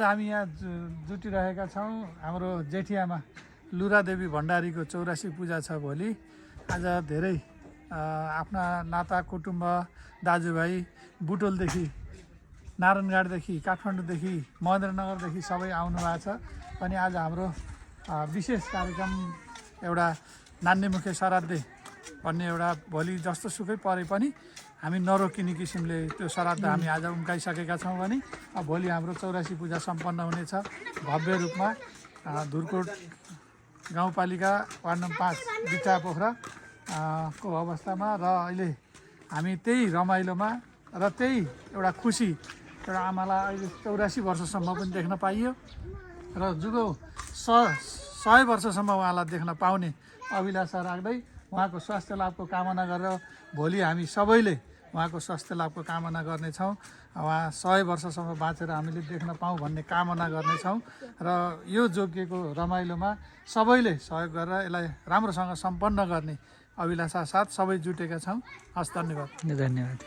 हामी यहाँ जुटिरहेका छौँ। हाम्रो जेठियामा लुरादेवी भण्डारीको 84 पूजा छ भोलि। आज धेरै आफ्ना नाता कुटुम्ब दाजुभाइ बुटोलदेखि, नारायणघाटदेखि, काठमाडौँदेखि, महेन्द्रनगरदेखि सबै आउनु भएको छ। अनि आज हाम्रो विशेष कार्यक्रम एउटा नान्नेमुखे श्राद्धे भन्ने एउटा भोलि जस्तो सुकै परे पनि हामी नरोकिने किसिमले त्यो श्राद्ध हामी आज उम्काइसकेका छौँ। भने भोलि हाम्रो 84 पूजा सम्पन्न हुनेछ भव्य रूपमा धुर्कोट गाउँपालिका वार्ड नम्बर 5 बिटा पोखरा को अवस्थामा। र अहिले हामी त्यही रमाइलोमा र त्यही एउटा खुसी एउटा आमालाई अहिले 84 वर्षसम्म पनि देख्न पाइयो र जुगो 100 वर्षसम्म उहाँलाई देख्न पाउने अभिलाषा राख्दै उहाँको स्वास्थ्य लाभको कामना गरेर भोलि हामी सबैले उहाँको स्वास्थ्य लाभको कामना गर्नेछौँ। उहाँ 100 वर्षसम्म बाँचेर हामीले देख्न पाऊँ भन्ने कामना गर्नेछौँ। र यो जोगिएको रमाइलोमा सबैले सहयोग गरेर यसलाई राम्रोसँग सम्पन्न गर्ने अभिलाषा साथ सबै जुटेका छौँ। हस्, धन्यवाद। धन्यवाद।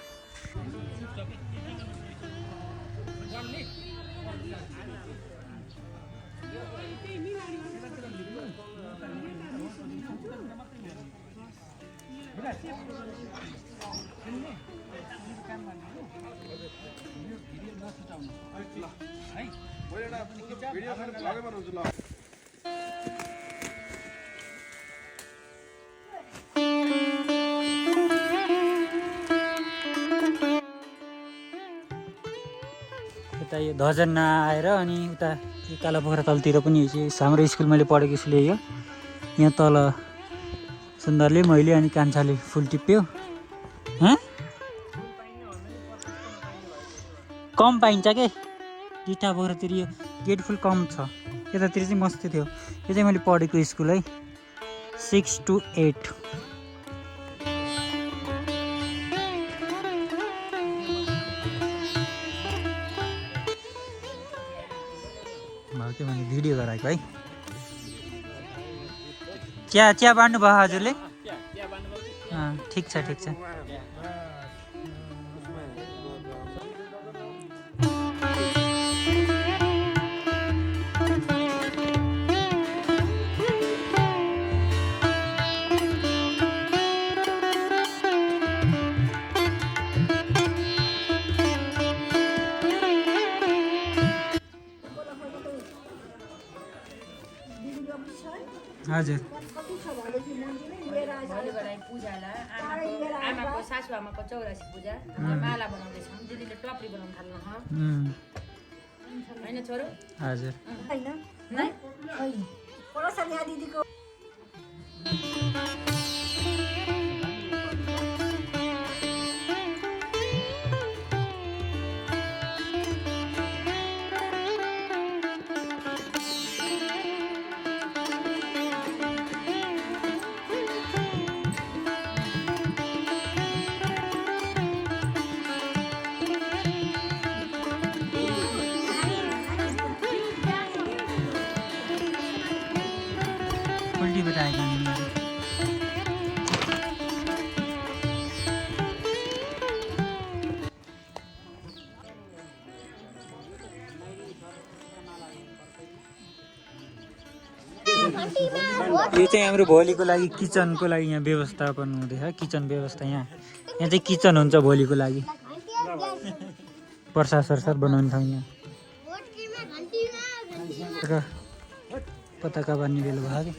यता यो धजन आएर अनि उता काला पोखरा तलतिर पनि हाम्रो स्कुल मैले पढेको स्कुल यो यहाँ तल सुन्दरले मैले अनि कान्छाले फुल टिप्यो। कम पाइन्छ के टिटा पोखरातिर यो गेट फुल कम छ, यतातिर चाहिँ मस्त थियो। यो चाहिँ मैले पढेको स्कुल है 6 to 8। मैले भिडियो गराएको है। चिया बाँड्नु भयो हजुरले? ठिक छ ठिक छ। हजुर आमाको सासुआमाको 84 पूजा माला बनाउँदैछौँ। दिदीले टप्री बनाउन थाल्नु होइन छोरो? हजुर दिदीको उल्टी बताएगा यो चाहिँ हाम्रो भोलिको लागि किचनको लागि यहाँ व्यवस्थापन हुँदैछ। किचन व्यवस्था यहाँ चाहिँ किचन हुन्छ भोलिको लागि। प्रसाद सरसाद बनाउने ठाउँ यहाँ पताका बान्ने बेला भयो कि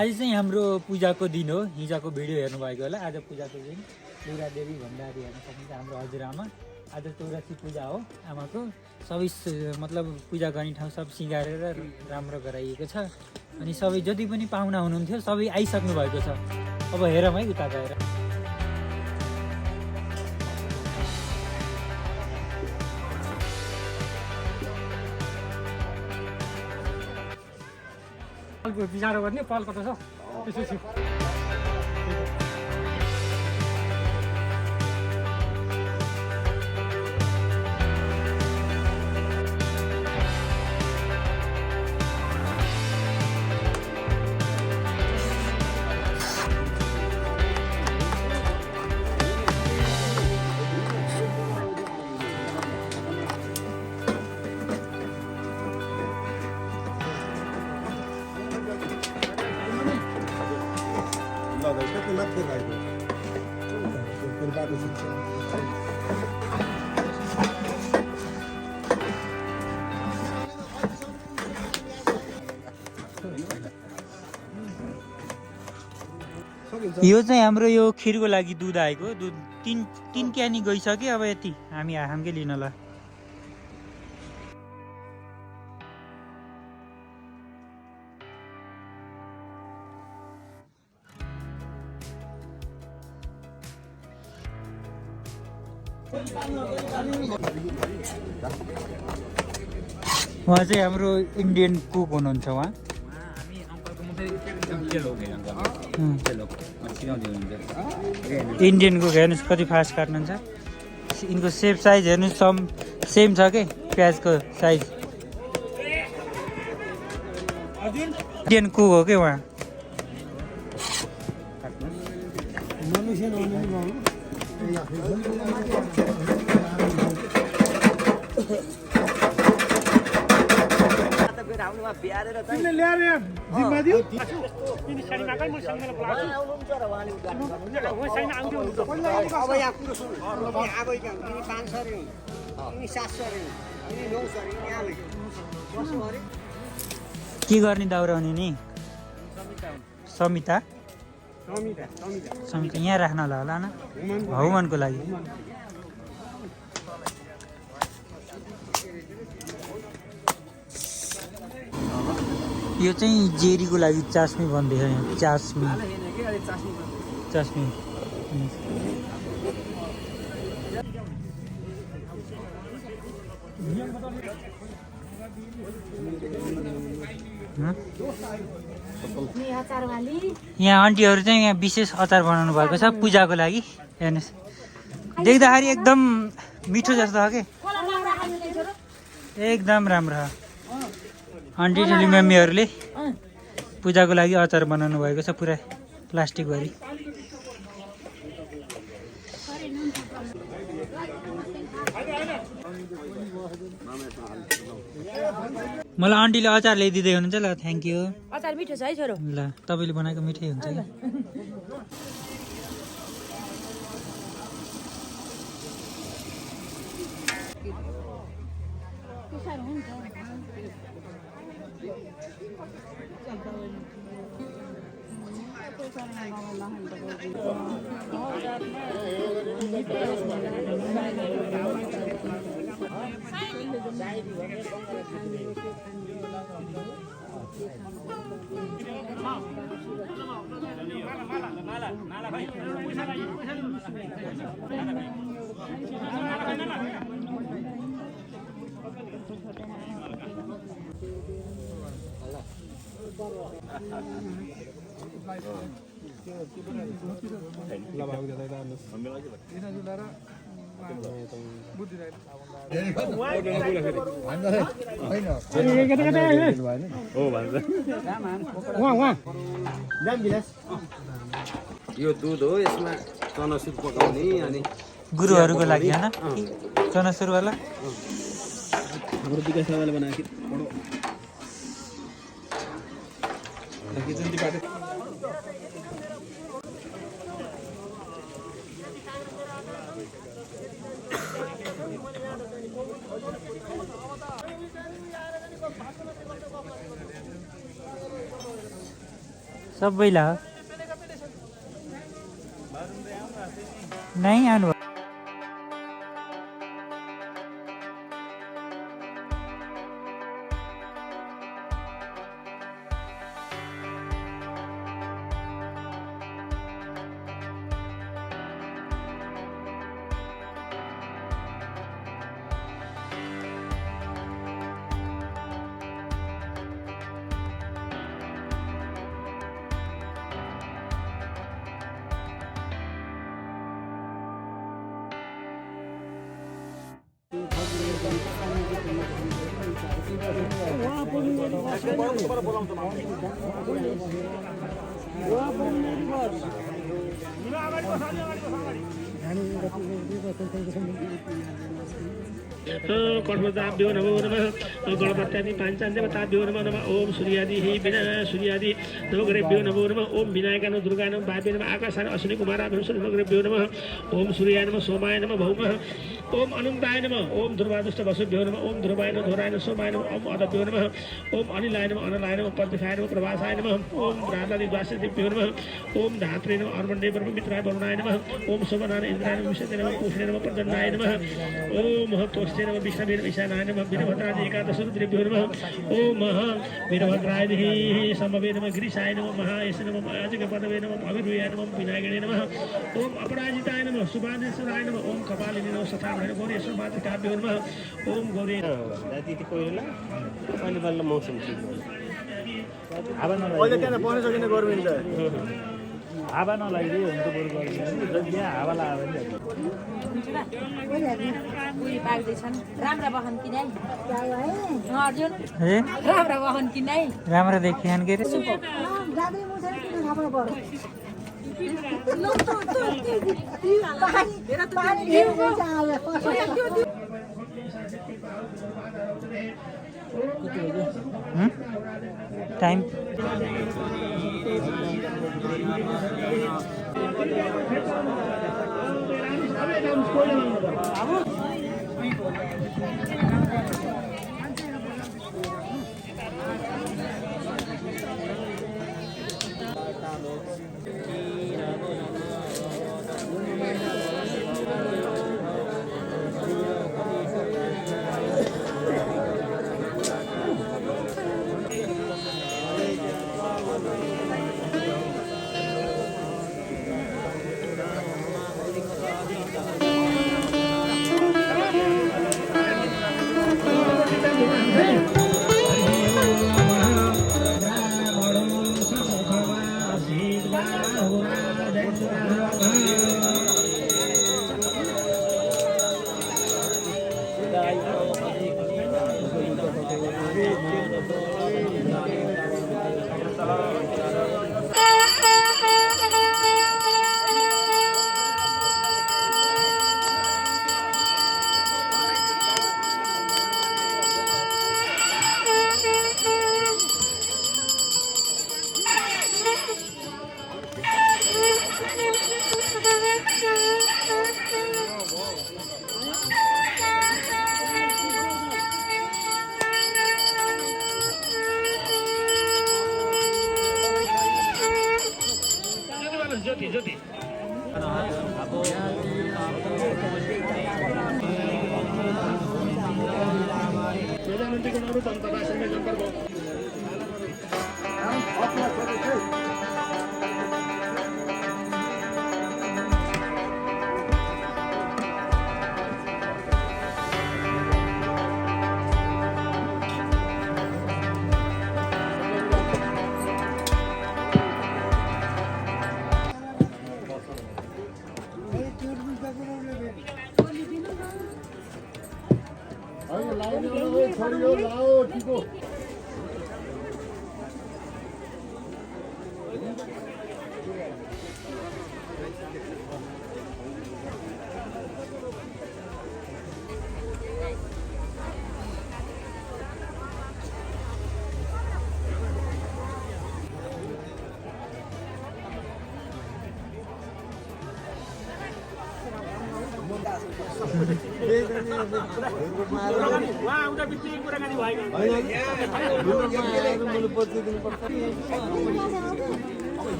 आज चाहिँ हाम्रो पूजाको दिन हो। हिजोको भिडियो हेर्नुभएको होला। आज पूजाको दिन लुरादेवी भण्डारी हेर्न सक्नुहुन्छ। हाम्रो हजुरआमा आज 84 पूजा हो। आमाको सबै मतलब पूजा गर्ने ठाउँ सब सिँगारेर राम्रो गराइएको छ। अनि सबै जति पनि पाहुना हुनुहुन्थ्यो सबै आइसक्नु भएको छ। अब हेरौँ है उता गएर। विचार गर्ने पलको त छ त्यसपछि यो चाहिँ हाम्रो यो खिरको लागि दुध आएको। दुध तीन क्यानी गइसक्यो। अब यति हामी हामकै लिन ल। उहाँ चाहिँ हाम्रो इन्डियन कुक हुनुहुन्छ। उहाँ इन्डियन कुक हेर्नुहोस् कति फास्ट काट्नुहुन्छ। यिनको सेप साइज हेर्नुहोस् सेम छ कि प्याजको साइज। इन्डियन कुक हो कि उहाँ। के गर्ने दाउराउने नि समिता यहाँ राख्न होला न हौमानको लागि। यो चाहिँ जेरीको लागि चास्मी भन्दैछ यहाँ। चास्मी यहाँ आन्टीहरू चाहिँ यहाँ विशेष अचार बनाउनु भएको छ पूजाको लागि। हेर्नुहोस् देख्दाखेरि एकदम मिठो जस्तो छ कि एकदम राम्रो। आन्टी ठुली मम्मीहरूले पूजाको लागि अचार बनाउनु भएको छ पुरा प्लास्टिकभरि। मलाई आन्टीले अचार ल्याइदिँदै हुनुहुन्छ ल। Thank you. अचार मिठो छ है छोरो। ल तपाईँले बनाएको मिठै हुन्छ कि। यो दुध हो, यसमा चनासुर पकाउने अनि गुरुहरूको लागि हैन चनासुर वाला हाम्रो विकास बाबाले बनाएको सबैलाई नै आउनु कर्मदाभ्यो नमो नमः गणपत्यादि पाञ्चान्यवताभ्यो नमो नमः ओम सूर्यादि हे विना सूर्यादि नवग्रहेभ्यो नमो नमः ओम विनायकाय नमः दुर्गाय नमः भाभ्ये नमः आकाशाय अश्विनी कुमाराभ्यो नवग्रहेभ्यो नमः ओम सूर्याय नमः सोमाय नमः भौमः ओम अनन्ताय नमः ओम ध्रुवादुष्ट वसुभ्यो नमः ओम ध्रुवाय नमः धोराय नमः सोमाय नमः ओम अदभ्यो नमः ओम अनिलाय नमः अनलाय नमः पद्मखाय नमः प्रभासाय नमः ओम राधादि द्वादशदिभ्यो नमः ओम धात्रे नमः अर्मण्डे ब्रह्ममित्राय वरुणाय नमः ओम शोभनाय इन्द्राय नमः विशते नमः पूषणे नमः प्रदन्नाय नमः ओम महतोष्टे नमः विष्णवे ईशानाय नमः वीरभद्रादि एकादश रुद्रेभ्यो नमः ओम महा वीरभद्राय समवे नमः गिरिशाय नमः महायश नमः अजगपदवे नमः अविरुयाय नमः विनायकणे नमः ओम अपराजिताय नमः सुभादेश्वराय नमः ओम कपालिनी नमः सथा गौरेश्वर मातृकाभ्यो नमः ओम गौरी त्यति कोही बेला अहिले बल्ल मौसम ठिक हावा पाउन सकिने गभर्मेन्ट हावा नलागिदियो हुन्छ बरु गर्नु यहाँ हावा लाग्यो भने उयो पाक्दैछन् राम्रा बहन किनाइ अर्जुन राम्रा बहन किनाइ राम्रो देखिहान के रे टाइम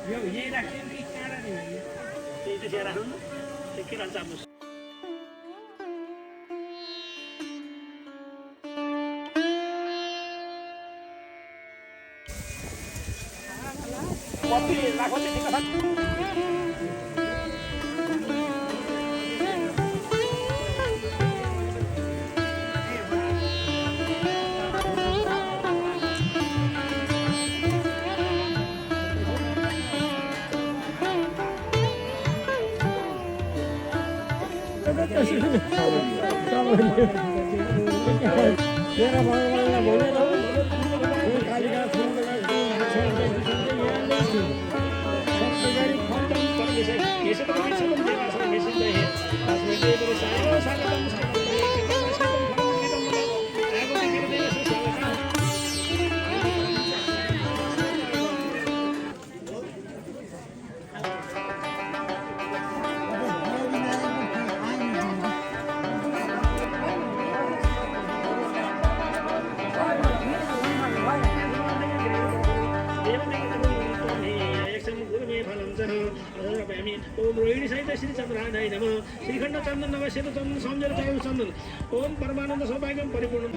यो यही राख्ने कि काँडा नि त्यही त्यसै राख्नु न त्यो के भन्छ अब कति राख्नु त्यति कथा ओम रोहिणी सहित श्री चंद्रानाय नमः श्रीखंड चंदन नमः सेतु चंदन सौंदर्य चारु चंदन ओम परमानंद सौभाग्यम परिपूर्ण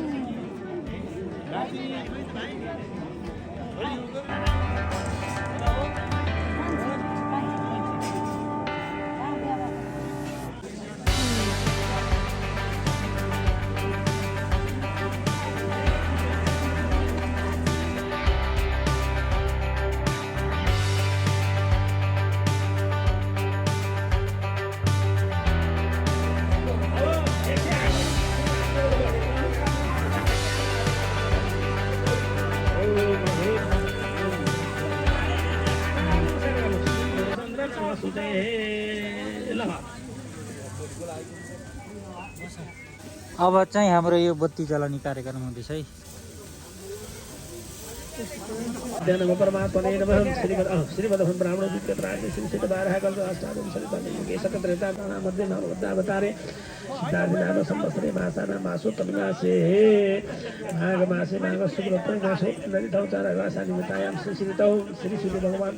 अब चाहिँ हाम्रो यो बत्ती जलाउने कार्यक्रम हुँदैछ है नमः परमात्मने नमः श्रीमद् ब्राह्मण विद्युत राज्य श्री सिद्ध बारह कल्प अष्टादश सरिता युगे सकत्रेता मध्ये नववदावतारे सिद्धार्थ संवत्सरे मासाना मासो तमिनासे माघ मासे माघ शुक्ल मासो नदितौ चारगासानि मतायां श्री श्रीतौ श्री सूर्य भगवान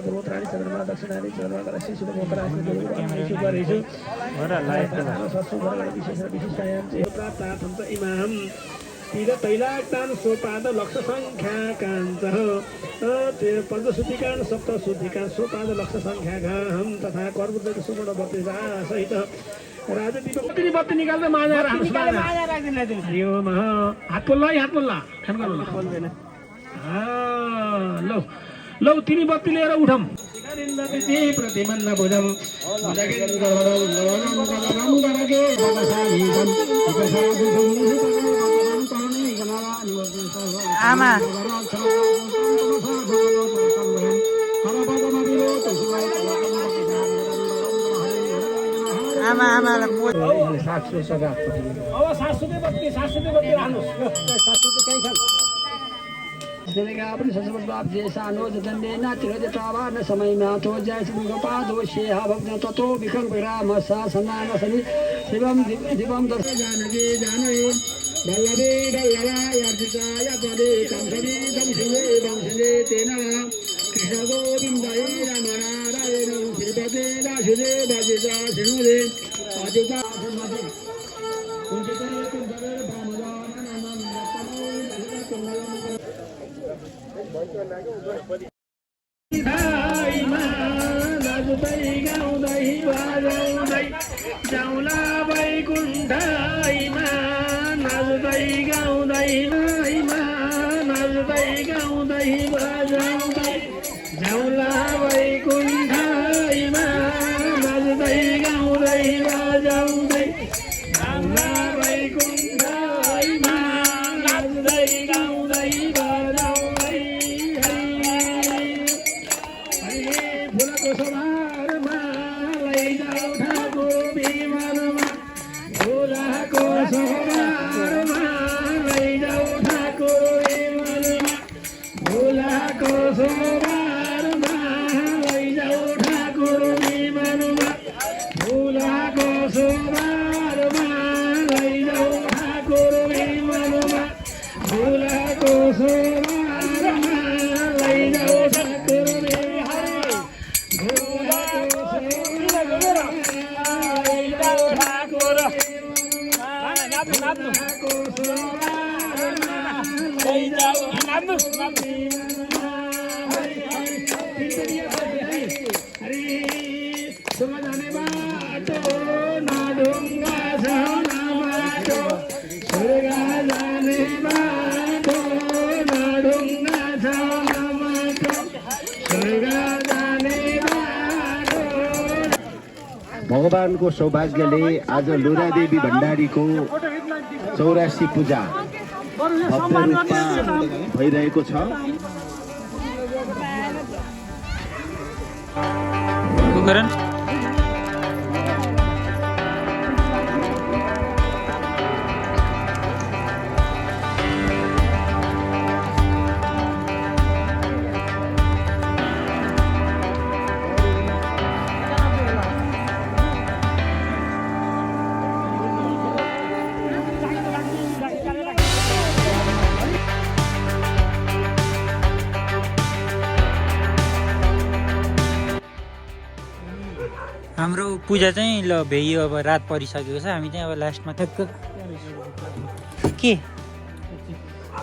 पूर्वोत्तराणि चंद्रमा दक्षिणानि चंद्रमा राशि शुभ गोत्राशि गुरु शुभरेषु वरलायतनान सत्सुभरण विशेष विशिष्टायां च प्राप्तार्थं च इमाम तीर तैलाक्तान सोपाद लक्ष संख्याकांत पंचशुद्धिकान सप्तशुद्धिकान सोपाद लक्ष संख्याकाम तथा कर्मदक सुवर्ण बत्तीसा सहित राजा दीपक बत्ती निकाल्दा माया राख्नु यो महा हात पोल्ला खान गर्नु लौ लौ तिनी बत्ती लिएर उठम प्रतिमन्न भुजम आमा आमा आमालाई अब सासुते बत्ती राख्नुहोस् अपने संस्कृत बाप जैसा नोज दंडे न चिरज तावान समय में तो जैसे मुखपादो शेहा भक्त ततो विकल्प राम सा सन्नान सनि शिवम दिवम दर्शन जानकी जानकी बल्लभे बल्लभा यार्चिका यद्वदे कंसदे कंसदे वंशदे तेना कृष्ण गोविंदाय रामनारायण श्रीपते दासुदे भजिता सिंहदे अजिता सिंहदे कुंजितये कुंजरे भामदान गाउँदै बजाउँदै जाउँला वैकुण्ठमा नाच्दै गाउँदै नाच्दै गाउँदै बजाउँदै जाउँला वैकुण्ठमा नाच्दै गाउँदै बजाउँदै जाउँला वैकुण्ठमा नाच्दै गाउँदै बजाउँदै फुलको समारमा लैजाऊ ठाकुर विमानमा फुलको समारमा लैजाऊ ठाकुर विमानमा फुलको समारमा लैजाऊ ठाकुर विमानमा फुलको समारमा लैजाऊ ठाकुर विमानमा फुलको समारमा भगवानको सौभाग्यले आज लुरादेवी भण्डारीको 84 पूजा भव्य रूपमा भइरहेको छ। हाम्रो पूजा चाहिँ ल भ्याइयो, अब रात परिसकेको छ। हामी चाहिँ अब लास्टमा के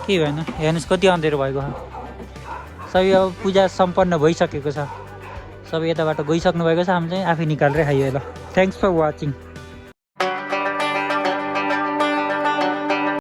भएन हेर्नुहोस् कति अँधेरो भएको छ। सबै अब पूजा सम्पन्न भइसकेको छ, सबै यताबाट गइसक्नु भएको छ। हामी चाहिँ आफै निकालेर खाइयो। ल थ्याङ्क्स फर वाचिङ।